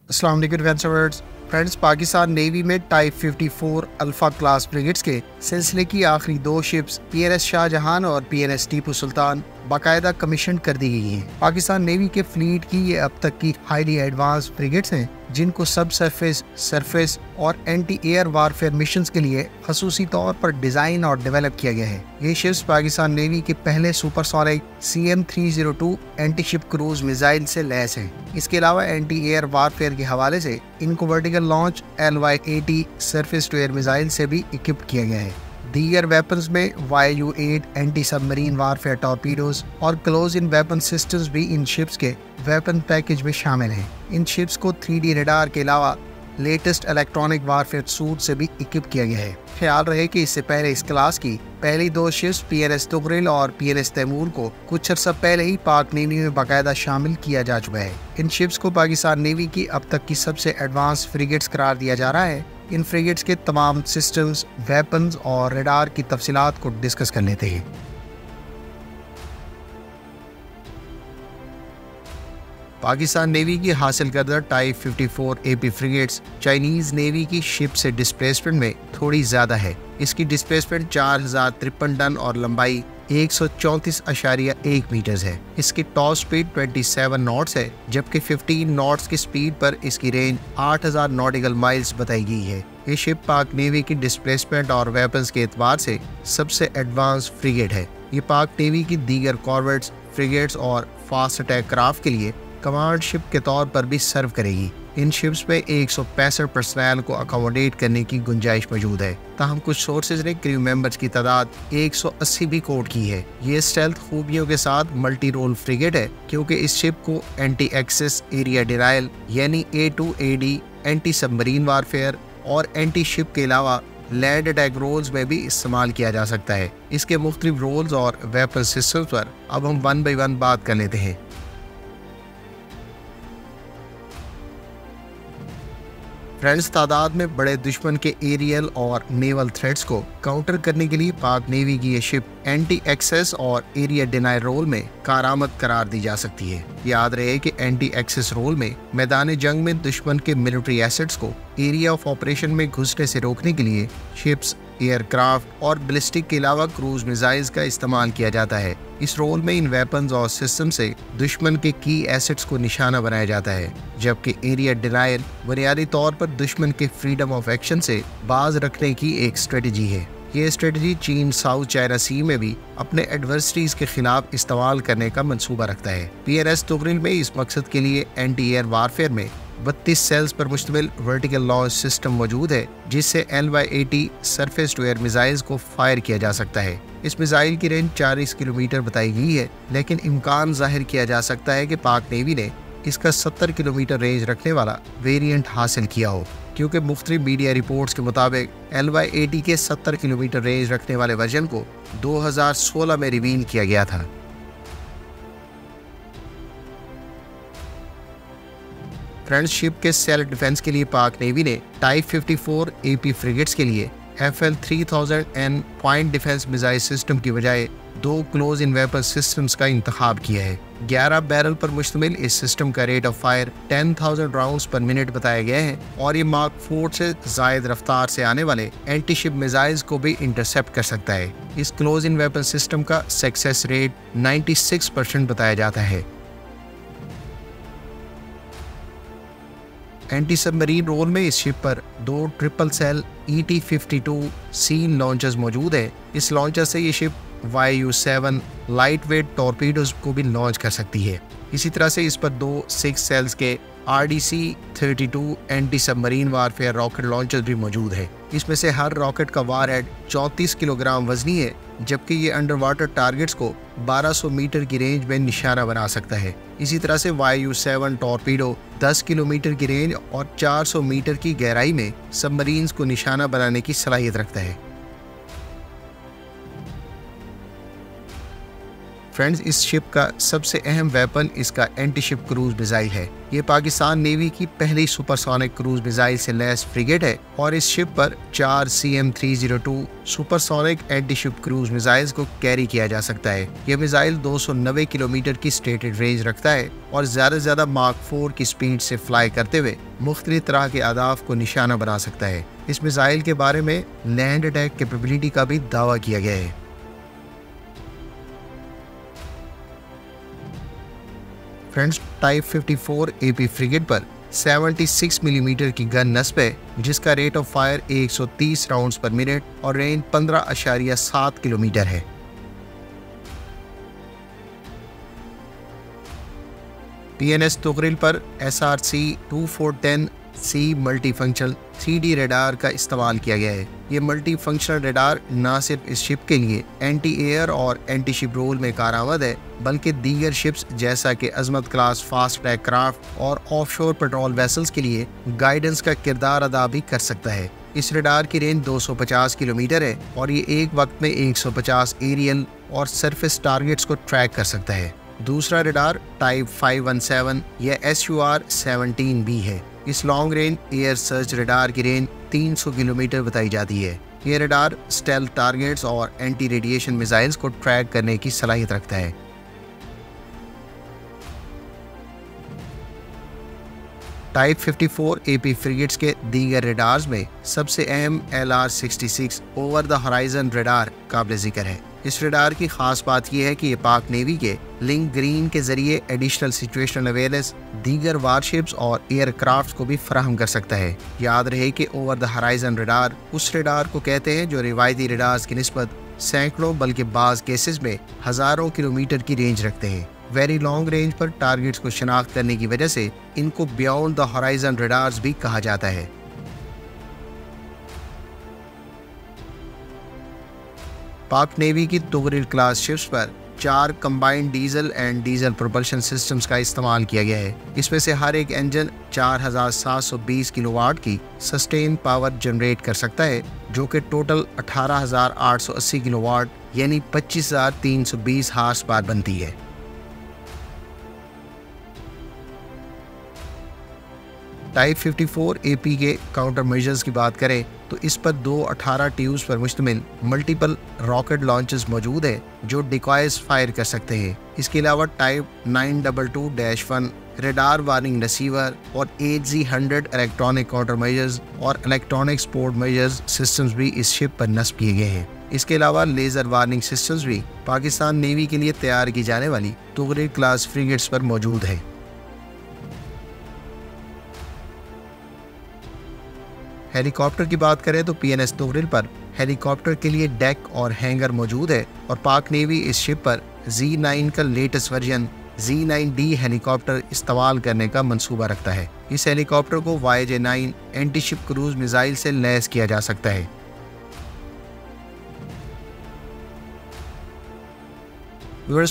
अस्सलाम वालेकुम friends, Pakistan navy में टाइप 54 अल्फा क्लास फ्रिगेट्स के सिलसिले की आखिरी दो शिप्स PNS शाहजहां और PNS टीपू सुल्तान बाकायदा कमीशन कर दी गई हैं। पाकिस्तान नेवी के फ्लीट की ये अब तक की हाईली एडवांस फ्रिगेट्स हैं जिनको सब सरफेस, सरफेस और एंटी एयर वारफेयर मिशंस के लिए खसूसी तौर पर डिजाइन और डेवलप किया गया है। ये शिप्स पाकिस्तान नेवी के पहले supersonic CM-302 anti ship cruise missile से लैस हैं। इसके अलावा एंटी एयर वारफेयर के हवाले से इनको vertical launch LY-80 surface to air missile से भी इक्विप किया गया है। दीगर वेपन्स में YU-8 anti submarine warfare torpedoes और क्लोज इन वेपन सिस्टम्स भी इन शिप्स के वेपन पैकेज में शामिल हैं। इन शिप्स को 3D रडार के अलावा लेटेस्ट इलेक्ट्रॉनिक वारफेयर सूट से भी इक्विप किया गया है। ख्याल रहे कि इससे पहले इस क्लास की पहली दो शिप्स PNS तुगरिल और PNS तैमूर को कुछ अर्सा पहले ही पाक नेवी में बाकायदा शामिल किया जा चुका है। इन शिप्स को पाकिस्तान नेवी की अब तक की सबसे एडवांस फ्रिगेट्स करार दिया जा रहा है। इन फ्रिगेट्स के तमाम सिस्टम्स, वेपन्स और रडार की तफसीलात को डिस्कस कर लेते हैं। पाकिस्तान नेवी की हासिल करदा type 54 AP frigates Chinese navy की शिप से डिस्प्लेसमेंट में थोड़ी ज्यादा है। इसकी डिस्प्लेसमेंट 4053 टन और लंबाई 134.1 मीटर है। इसकी टॉप स्पीड 27 नॉट्स है, जबकि 15 नॉट्स की स्पीड पर इसकी रेंज 8000 नॉटिकल माइल्स बताई गई है। ये शिप पाक नेवी की डिस्प्लेसमेंट और वेपन्स के एतबार से सबसे एडवांस फ्रिगेट है। ये पाक नेवी की दीगर कॉर्वेट्स, फ्रिगेट्स और फास्ट अटैक क्राफ्ट के लिए कमांड शिप के तौर पर भी सर्व करेगी। इन शिप्स में 165 पर्सनल को अकोमोडेट करने की गुंजाइश मौजूद है। ताहम कुछ सोर्सेज ने क्रू मेंबर्स की तादाद 180 भी कोट की है। ये स्टेल्थ खूबियों के साथ मल्टी रोल फ्रिगेट है, क्योंकि इस शिप को एंटी एक्सेस एरिया डिनायल यानी A2AD एंटी सबमरीन वारफेयर और एंटी शिप के अलावा लैंड अटैक रोल्स में भी इस्तेमाल किया जा सकता है। इसके मुख्तलिफ रोल्स और वेपन सिस्टम्स पर अब हम 1 by 1 बात कर लेते हैं। फ्रेंड्स, तादाद में बड़े दुश्मन के एरियल और नेवल थ्रेट्स को काउंटर करने के लिए पाक नेवी की ये शिप एंटी एक्सेस और एरिया डिनायर रोल में कारआमद करार दी जा सकती है। याद रहे कि एंटी एक्सेस रोल में मैदान जंग में दुश्मन के मिलिट्री एसेट्स को एरिया ऑफ ऑपरेशन में घुसने से रोकने के लिए शिप्स, एयरक्राफ्ट और बैलिस्टिक के अलावा क्रूज मिसाइल्स का इस्तेमाल किया जाता है। इस रोल में इन वेपन्स और सिस्टम से दुश्मन के की एसेट्स को निशाना बनाया जाता है, जबकि एरिया डिनायल बुनियादी तौर पर दुश्मन के फ्रीडम ऑफ एक्शन से बाज रखने की एक स्ट्रेटजी है। ये स्ट्रेटजी चीन साउथ चाइना सी में भी अपने एडवर्सरीज के खिलाफ इस्तेमाल करने का मंसूबा रखता है। PNS तुगरिल में इस मकसद के लिए एंटी एयर वारफेयर में 32 सेल्स पर मुश्तमिल वर्टिकल लॉन्च सिस्टम मौजूद है, जिससे LY-80 surface to air missiles को फायर किया जा सकता है। इस मिसाइल की रेंज 40 किलोमीटर बताई गई है, लेकिन इम्कान जाहिर किया जा सकता है कि पाक नेवी ने इसका 70 किलोमीटर रेंज रखने वाला वेरिएंट हासिल किया हो, क्योंकि मुख्तलिफ मीडिया रिपोर्ट्स के मुताबिक LY-80 के 70 किलोमीटर रेंज रखने वाले वर्जन को 2016 में रिवील किया गया था। फ्रेंड्स, शिप के सेल्फ डिफेंस के लिए पाक नेवी ने टाइप 54 AP फ्रिगेट्स के लिए FL-3000N point defence missile system की बजाय 2 क्लोज इन वेपन सिस्टम्स का इंतखाब किया है। 11 बैरल पर मुश्तमिल इस सिस्टम का रेट ऑफ फायर 10,000 राउंड्स पर मिनट बताया गया है और ये मार्क 4 से जायद रफ्तार से आने वाले एंटी शिप मिसाइल्स को भी इंटरसेप्ट कर सकता है। इस क्लोज इन वेपन सिस्टम का सक्सेस रेट 96% बताया जाता है। एंटी सबमरीन रोल में इस शिप पर 2 triple cell ET-52 scene launchers मौजूद है। इस लॉन्चर से ये ship YU-7 light weight torpedoes को भी लॉन्च कर सकती है। इसी तरह से इस पर 2 6 सेल्स के RDC-32 anti submarine warfare rocket launcher भी मौजूद है। इसमें से हर रॉकेट का वारहेड 34 किलोग्राम वजनी है, जबकि ये अंडर वाटर टारगेट्स को 1200 मीटर की रेंज में निशाना बना सकता है। इसी तरह से YU-7 टॉर्पीडो 10 किलोमीटर की रेंज और 400 मीटर की गहराई में सबमरीन्स को निशाना बनाने की सलाहियत रखता है। फ्रेंड्स, इस शिप का सबसे अहम वेपन इसका एंटी शिप क्रूज मिसाइल है। ये पाकिस्तान नेवी की पहली सुपरसोनिक क्रूज मिसाइल से लैस फ्रिगेट है और इस शिप पर 4 CM-302 supersonic anti ship cruise missiles को कैरी किया जा सकता है। यह मिसाइल 290 किलोमीटर की स्टेटेड रेंज रखता है और ज्यादा से ज्यादा मार्क 4 की स्पीड से फ्लाई करते हुए मुख्तलिफ तरह के अहदाफ को निशाना बना सकता है। इस मिसाइल के बारे में लैंड अटैक कैपेबिलिटी का भी दावा किया गया है। फ्रेंड्स, टाइप 54 AP फ्रिगेट पर 76 मिलीमीटर की गन नस्ब है, जिसका रेट ऑफ फायर 130 राउंड्स पर मिनट और रेंज 15.7 किलोमीटर है। PNS तुगरिल पर SRC-2410C मल्टीफंक्शनल 3D रेडार का इस्तेमाल किया गया है। ये मल्टीफंक्शनल रेडार न सिर्फ इस शिप के लिए एंटी एयर और एंटी शिप रोल में कारआमद है, बल्कि दीगर शिप्स जैसा कि अजमत क्लास फास्ट ट्रैक क्राफ्ट और ऑफशोर पेट्रोल वेसल्स के लिए गाइडेंस का किरदार अदा भी कर सकता है। इस रेडार की रेंज 250 किलोमीटर है और ये एक वक्त में 150 एरियल और सरफेस टारगेट्स को ट्रैक कर सकता है। दूसरा रेडार टाइप 517 या SUR-17B है। इस long range air search radar की रेंज 300 किलोमीटर बताई जाती है। ये रेडार स्टेल्थ टारगेट्स और एंटी रेडिएशन मिसाइल्स को ट्रैक करने की सलाहियत रखता है। टाइप 54 AP फ्रिगेट्स के दीगर रेडार्स में सबसे अहम LR-66 over the horizon radar काबिल जिक्र है। इस रेडार की खास बात यह है कि ये पाक नेवी के लिंक ग्रीन के जरिए एडिशनल सिचुएशनल अवेयरनेस दीगर वारशिप्स और एयरक्राफ्ट को भी फराहम कर सकता है। याद रहे कि ओवर द हॉराइजन रेडार उस रेडार को कहते हैं जो रिवायती रेडार्स की निस्बत सैकड़ों बल्कि बाज केसेस में हजारों किलोमीटर की रेंज रखते हैं। वेरी लॉन्ग रेंज पर टारगेट्स को शिनाख्त करने की वजह से इनको बियॉन्ड द हॉराइजन रेडार्स भी कहा जाता है। पाक नेवी की तुगरिल क्लास शिप्स पर 4 combined diesel and diesel propulsion systems का इस्तेमाल किया गया है। इसमें से हर एक इंजन 4720 किलोवाट की सस्टेन पावर जनरेट कर सकता है, जो कि टोटल 18880 किलोवाट यानी 25320 हार्स पावर बनती है। टाइप 54 AP के काउंटर मेजर्स की बात करें तो इस पर 2 18 ट्यूब्स पर मुश्तमिल मल्टीपल रॉकेट लॉन्चर्स मौजूद है जो डिकॉयज फायर कर सकते हैं। इसके अलावा टाइप 922-1 रेडार वार्निंग रिसीवर और HZ-100 इलेक्ट्रॉनिक काउंटर मेजर्स और इलेक्ट्रॉनिक सपोर्ट मेजर्स सिस्टम्स भी इस शिप पर नस्ब किए गए हैं। इसके अलावा लेजर वार्निंग सिस्टम्स भी पाकिस्तान नेवी के लिए तैयार की जाने वाली तुगरिल क्लास फ्रिगेट्स पर मौजूद है। हेलीकॉप्टर की बात करें तो PNS तुगरिल पर हेलीकॉप्टर के लिए डेक और हैंगर मौजूद है और पाक नेवी इस शिप पर Z-9 का लेटेस्ट वर्जन Z-9D हेलीकॉप्टर इस्तेमाल करने का मंसूबा रखता है। इस हेलीकॉप्टर को YJ-9 anti ship cruise missile से लैस किया जा सकता है।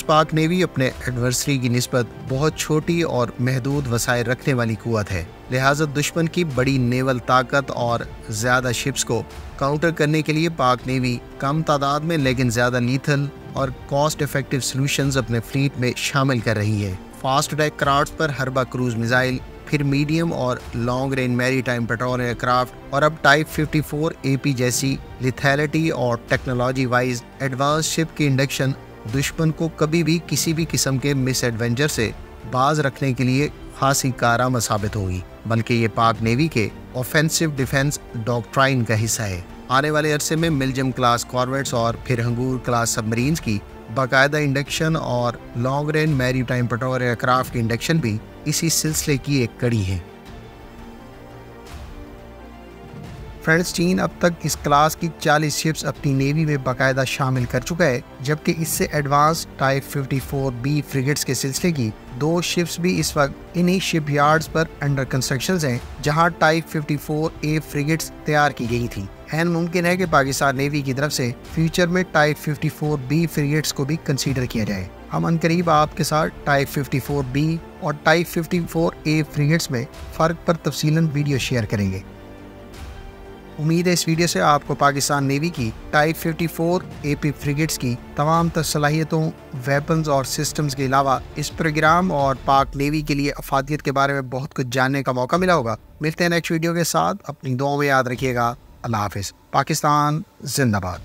पाक नेवी अपने एडवर्सरी की निस्बत बहुत छोटी और महदूद वसाइल रखने वाली कुव्वत है, लिहाजा दुश्मन की बड़ी नेवल ताकत और ज्यादा शिप्स को काउंटर करने के लिए पाक नेवी कम तादाद में लेकिन ज्यादा लीथल और कॉस्ट इफेक्टिव सॉल्यूशंस अपने फ्लीट में शामिल कर रही है। फास्ट अटैक क्राफ्ट पर हर्बा क्रूज मिसाइल, फिर मीडियम और long range maritime petrol aircraft और अब टाइप 54 AP जैसी लिथैलिटी और टेक्नोलॉजी वाइज एडवांस शिप की इंडक्शन दुश्मन को कभी भी किसी भी किस्म के मिस एडवेंचर से बाज रखने के लिए खासी कारआमद साबित होगी, बल्कि ये पाक नेवी के ऑफेंसिव डिफेंस डॉक्ट्राइन का हिस्सा है। आने वाले अरसे में मिलजम क्लास कॉर्वेट्स और फिर हंगूर क्लास सबमरीन्स की बाकायदा इंडक्शन और long range maritime petrol aircraft की इंडक्शन भी इसी सिलसिले की एक कड़ी है। फ्रेंड्स, चीन अब तक इस क्लास की 40 शिप्स अपनी नेवी में बाकायदा शामिल कर चुका है, जबकि इससे एडवांस टाइप 54B फ्रिगेट्स के सिलसिले की 2 शिप्स भी इस वक्त इन्हीं शिपयार्ड्स पर अंडर कंस्ट्रक्शन हैं, जहां टाइप 54A फ्रिगेट्स तैयार की गई थी। ऐन मुमकिन है कि पाकिस्तान नेवी की तरफ से फ्यूचर में टाइप 54B फ्रिगेट्स को भी कंसीडर किया जाए। हम अनकरीब आपके साथ टाइप 54B और टाइप 54A फ्रिगेट्स में फ़र्क पर तफसीलन वीडियो शेयर करेंगे। उम्मीद है इस वीडियो से आपको पाकिस्तान नेवी की टाइप 54 AP फ्रिगेट्स की तमाम तर सलाहियतों, वेपन्स और सिस्टम्स के अलावा इस प्रोग्राम और पाक नेवी के लिए अफादियत के बारे में बहुत कुछ जानने का मौका मिला होगा। मिलते हैं नेक्स्ट वीडियो के साथ। अपनी दुआओं में याद रखिएगा। अल्लाह हाफिज़। पाकिस्तान जिंदाबाद।